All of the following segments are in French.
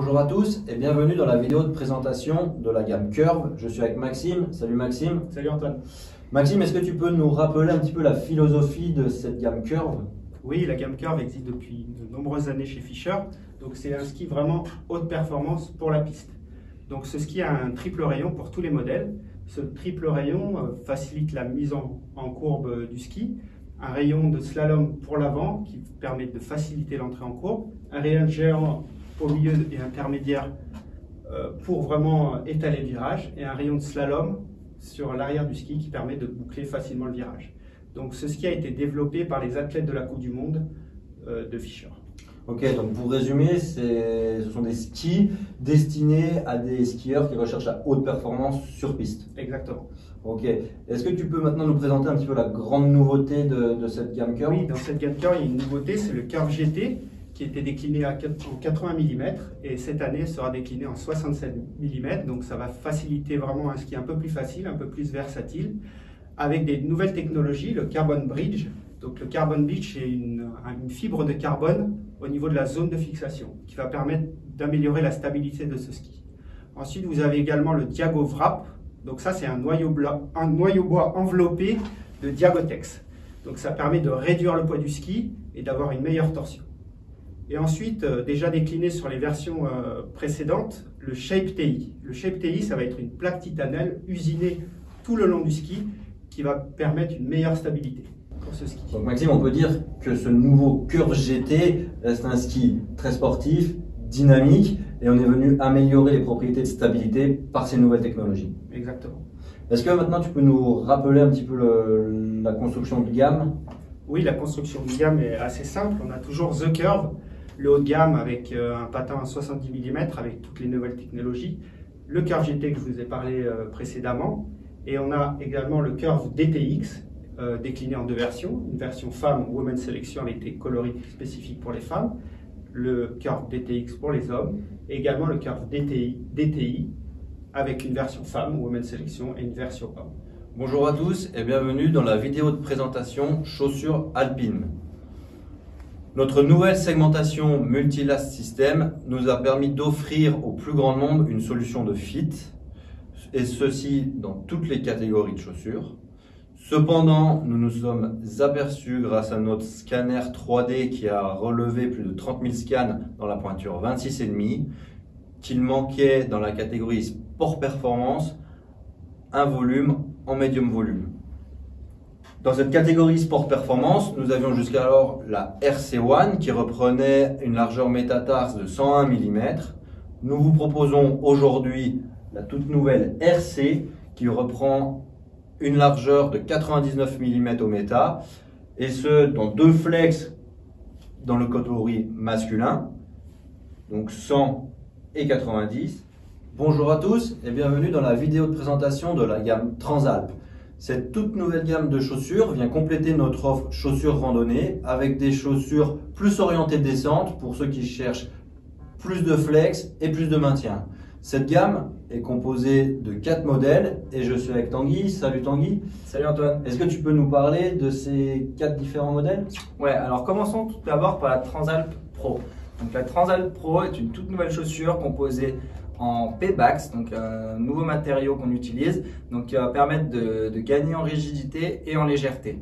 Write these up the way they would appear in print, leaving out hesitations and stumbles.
Bonjour à tous et bienvenue dans la vidéo de présentation de la gamme Curve. Je suis avec Maxime. Salut Maxime. Salut Antoine. Maxime, est-ce que tu peux nous rappeler un petit peu la philosophie de cette gamme Curve? Oui, la gamme Curve existe depuis de nombreuses années chez Fischer. Donc c'est un ski vraiment haute performance pour la piste. Donc ce ski a un triple rayon pour tous les modèles. Ce triple rayon facilite la mise en courbe du ski. Un rayon de slalom pour l'avant qui permet de faciliter l'entrée en courbe. Un rayon géant au milieu et intermédiaire pour vraiment étaler le virage. Et un rayon de slalom sur l'arrière du ski qui permet de boucler facilement le virage. Donc ce ski a été développé par les athlètes de la Coupe du Monde de Fischer. Ok, donc pour résumer, ce sont des skis destinés à des skieurs qui recherchent la haute performance sur piste. Exactement. Ok, est-ce que tu peux maintenant nous présenter un petit peu la grande nouveauté de cette gamme Curve? Oui, dans cette gamme Curve, il y a une nouveauté, c'est le Curve GT qui était décliné en 80 mm et cette année sera décliné en 67 mm. Donc ça va faciliter vraiment un ski un peu plus facile, un peu plus versatile, avec des nouvelles technologies, le Carbon Bridge. Donc le Carbon Bridge est une fibre de carbone au niveau de la zone de fixation qui va permettre d'améliorer la stabilité de ce ski. Ensuite, vous avez également le Diago Wrap. Donc ça, c'est un noyau bois enveloppé de Diagotex. Donc ça permet de réduire le poids du ski et d'avoir une meilleure torsion. Et ensuite, déjà décliné sur les versions précédentes, le Shape TI. Le Shape TI, ça va être une plaque titanelle usinée tout le long du ski qui va permettre une meilleure stabilité pour ce ski. Donc Maxime, on peut dire que ce nouveau Curve GT reste un ski très sportif, dynamique, et on est venu améliorer les propriétés de stabilité par ces nouvelles technologies. Exactement. Est-ce que maintenant tu peux nous rappeler un petit peu la construction de gamme? Oui, la construction de gamme est assez simple. On a toujours The Curve, le haut de gamme avec un patin à 70 mm avec toutes les nouvelles technologies. Le Curve GT que je vous ai parlé précédemment. Et on a également le Curve DTX, décliné en deux versions. Une version femme, Women's Selection avec des coloris spécifiques pour les femmes. Le Curve DTX pour les hommes. Et également le Curve DTI avec une version femme, Women's Selection, et une version homme. Bonjour à tous et bienvenue dans la vidéo de présentation chaussures alpines. Notre nouvelle segmentation Multilast System nous a permis d'offrir au plus grand nombre une solution de fit, et ceci dans toutes les catégories de chaussures. Cependant, nous nous sommes aperçus grâce à notre scanner 3D qui a relevé plus de 30 000 scans dans la pointure 26,5 qu'il manquait dans la catégorie sport performance un volume en médium volume. Dans cette catégorie sport performance, nous avions jusqu'alors la RC1 qui reprenait une largeur métatarse de 101 mm. Nous vous proposons aujourd'hui la toute nouvelle RC qui reprend une largeur de 99 mm au méta, et ce dans deux flex dans le catégorie masculin, donc 100 et 90. Bonjour à tous et bienvenue dans la vidéo de présentation de la gamme Transalp. Cette toute nouvelle gamme de chaussures vient compléter notre offre chaussures randonnée avec des chaussures plus orientées descente pour ceux qui cherchent plus de flex et plus de maintien. Cette gamme est composée de 4 modèles et je suis avec Tanguy. Salut Tanguy. Salut Antoine. Est-ce que tu peux nous parler de ces 4 différents modèles? Ouais, alors commençons tout d'abord par la Transalp Pro. Donc la Transalp Pro est une toute nouvelle chaussure composée en Pebax, donc un nouveau matériau qu'on utilise, donc qui va permettre de gagner en rigidité et en légèreté.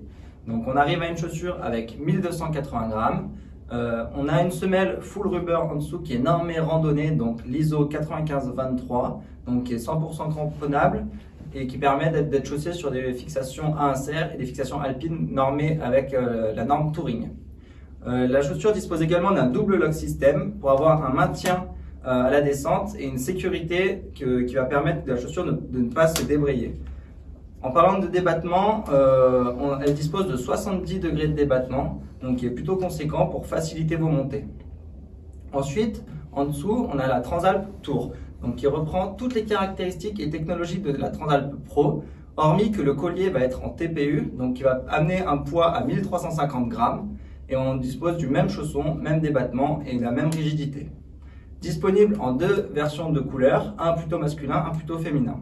Donc on arrive à une chaussure avec 1280 grammes. On a une semelle full rubber en dessous qui est normée randonnée, donc l'ISO 9523, donc qui est 100% cramponnable et qui permet d'être chaussée sur des fixations à insert et des fixations alpines normées avec la norme Touring. La chaussure dispose également d'un double lock system pour avoir un maintien à la descente et une sécurité qui va permettre à la chaussure de ne pas se débrayer. En parlant de débattement, elle dispose de 70 degrés de débattement, donc qui est plutôt conséquent pour faciliter vos montées. Ensuite, en dessous, on a la Transalp Tour, donc qui reprend toutes les caractéristiques et technologies de la Transalp Pro, hormis que le collier va être en TPU, donc qui va amener un poids à 1350 grammes, et on dispose du même chausson, même débattement et de la même rigidité. Disponible en deux versions de couleurs, un plutôt masculin, un plutôt féminin.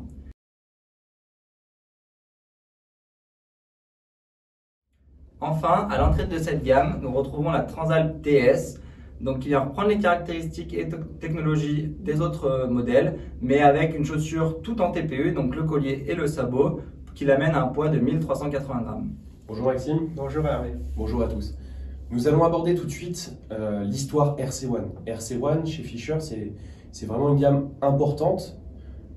Enfin, à l'entrée de cette gamme, nous retrouvons la Transalp TS, Donc il vient reprendre les caractéristiques et technologies des autres modèles, mais avec une chaussure tout en TPE, donc le collier et le sabot, qui l'amène à un poids de 1380 grammes. Bonjour Maxime. Bonjour Hervé. Bonjour à tous. Nous allons aborder tout de suite l'histoire RC1. RC1 chez Fischer, c'est vraiment une gamme importante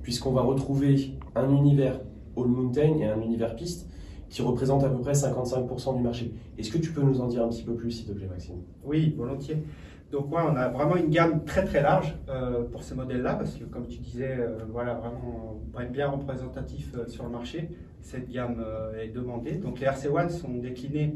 puisqu'on va retrouver un univers All Mountain et un univers piste qui représente à peu près 55% du marché. Est-ce que tu peux nous en dire un petit peu plus, s'il te plaît, Maxime? Oui, volontiers. Donc ouais, on a vraiment une gamme très très large pour ces modèles-là, parce que comme tu disais, voilà, vraiment bien représentatif sur le marché. Cette gamme est demandée. Donc les RC1 sont déclinés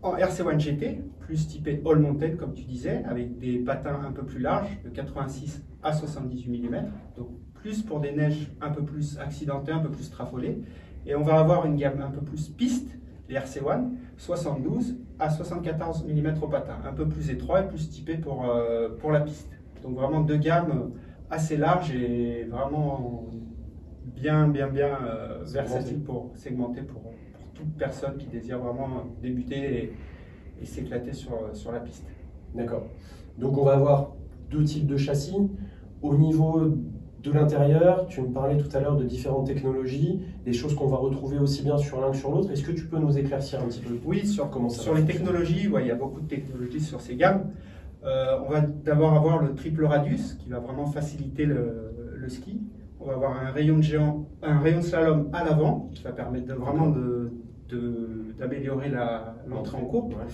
en RC1 GT, plus typé All Mountain, comme tu disais, avec des patins un peu plus larges, de 86 à 78 mm. Donc plus pour des neiges un peu plus accidentées, un peu plus trafolées. Et on va avoir une gamme un peu plus piste, les RC1, 72 à 74 mm au patin, un peu plus étroit et plus typé pour la piste. Donc vraiment deux gammes assez larges et vraiment bien versatiles pour segmenter pour toute personne qui désire vraiment débuter et s'éclater sur la piste. D'accord. Donc on va avoir deux types de châssis. Au niveau de l'intérieur, tu me parlais tout à l'heure de différentes technologies, des choses qu'on va retrouver aussi bien sur l'un que sur l'autre. Est-ce que tu peux nous éclaircir un petit peu? Oui, sur les technologies, ouais, il y a beaucoup de technologies sur ces gammes. On va d'abord avoir le triple radius qui va vraiment faciliter le ski. On va avoir un rayon de slalom à l'avant qui va permettre d'améliorer l'entrée en courbe. Ouais.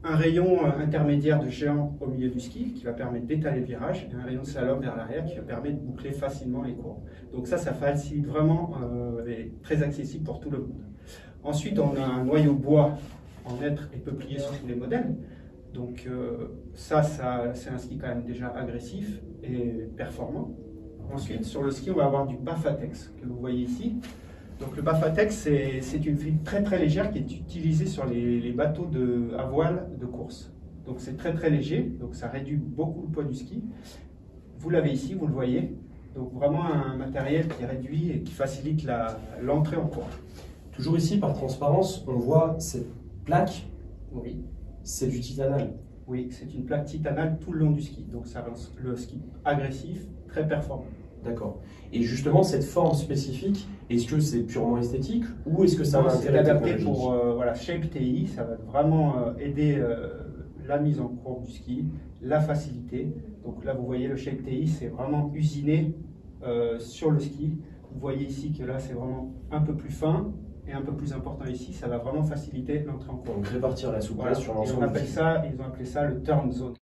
Un rayon intermédiaire de géant au milieu du ski qui va permettre d'étaler le virage et un rayon de slalom vers l'arrière qui va permettre de boucler facilement les courbes. Donc ça facilite vraiment et est très accessible pour tout le monde. Ensuite, on a un noyau bois en hêtre et peuplier sur tous les modèles. Donc ça c'est un ski quand même déjà agressif et performant. Ensuite, sur le ski, on va avoir du Bafatex que vous voyez ici. Donc le Bafatex, c'est une fibre très très légère qui est utilisée sur les bateaux à voile de course. Donc c'est très très léger, donc ça réduit beaucoup le poids du ski. Vous l'avez ici, vous le voyez. Donc vraiment un matériel qui réduit et qui facilite l'entrée en courbe. Toujours ici, par transparence, on voit cette plaque. Oui. C'est du titanal. Oui, c'est une plaque titanale tout le long du ski. Donc ça rend le ski agressif, très performant. D'accord. Et justement, cette forme spécifique, est-ce que c'est purement esthétique ou est-ce que ça va C'est intérêt adapté technologique? pour voilà, Shape TI, ça va vraiment aider la mise en courbe du ski, la facilité. Donc là, vous voyez, le Shape TI, c'est vraiment usiné sur le ski. Vous voyez ici que là, c'est vraiment un peu plus fin et un peu plus important ici. Ça va vraiment faciliter l'entrée en courbe. Donc répartir la souplesse Voilà. sur Et l'ensemble. ils ont appelé ça le turn zone.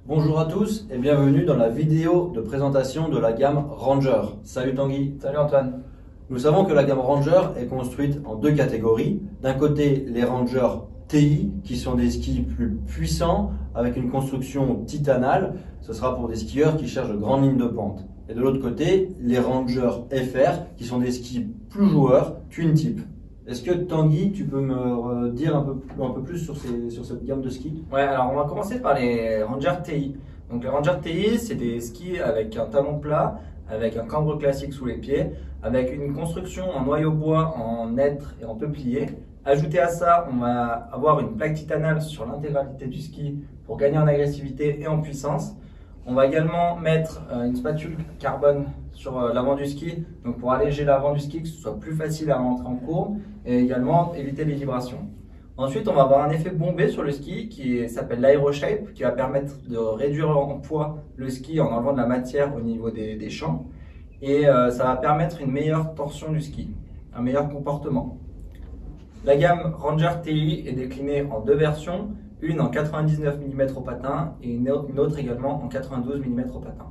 Bonjour à tous et bienvenue dans la vidéo de présentation de la gamme Ranger. Salut Tanguy. Salut Antoine. Nous savons que la gamme Ranger est construite en deux catégories. D'un côté, les Ranger TI, qui sont des skis plus puissants avec une construction titanale. Ce sera pour des skieurs qui cherchent de grandes lignes de pente. Et de l'autre côté, les Ranger FR, qui sont des skis plus joueurs, twin tip. Est-ce que Tanguy, tu peux me dire un peu plus sur cette gamme de skis? Ouais, alors on va commencer par les Ranger TI. Donc les Ranger TI, c'est des skis avec un talon plat, avec un cambre classique sous les pieds, avec une construction en noyau bois, en hêtre et en peuplier. Ajouté à ça, on va avoir une plaque titanale sur l'intégralité du ski pour gagner en agressivité et en puissance. On va également mettre une spatule carbone sur l'avant du ski, donc pour alléger l'avant du ski, que ce soit plus facile à rentrer en courbe et également éviter les vibrations. Ensuite, on va avoir un effet bombé sur le ski qui s'appelle l'AeroShape, qui va permettre de réduire en poids le ski en enlevant de la matière au niveau des champs. Et ça va permettre une meilleure torsion du ski, un meilleur comportement. La gamme Ranger TI est déclinée en deux versions, une en 99 mm au patin et une autre également en 92 mm au patin.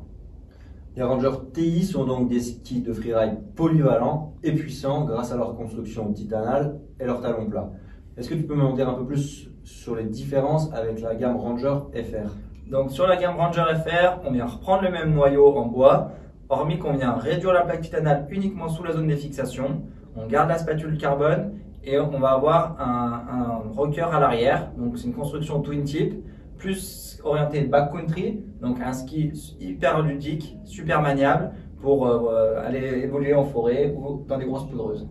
Les Ranger TI sont donc des skis de freeride polyvalents et puissants grâce à leur construction titanale et leur talon plat. Est-ce que tu peux m'en dire un peu plus sur les différences avec la gamme Ranger FR? Donc sur la gamme Ranger FR, on vient reprendre le même noyau en bois, hormis qu'on vient réduire la plaque titanale uniquement sous la zone des fixations. On garde la spatule carbone et on va avoir un rocker à l'arrière. Donc c'est une construction twin tip, plus orienté backcountry, donc un ski hyper ludique, super maniable pour aller évoluer en forêt ou dans des grosses poudreuses.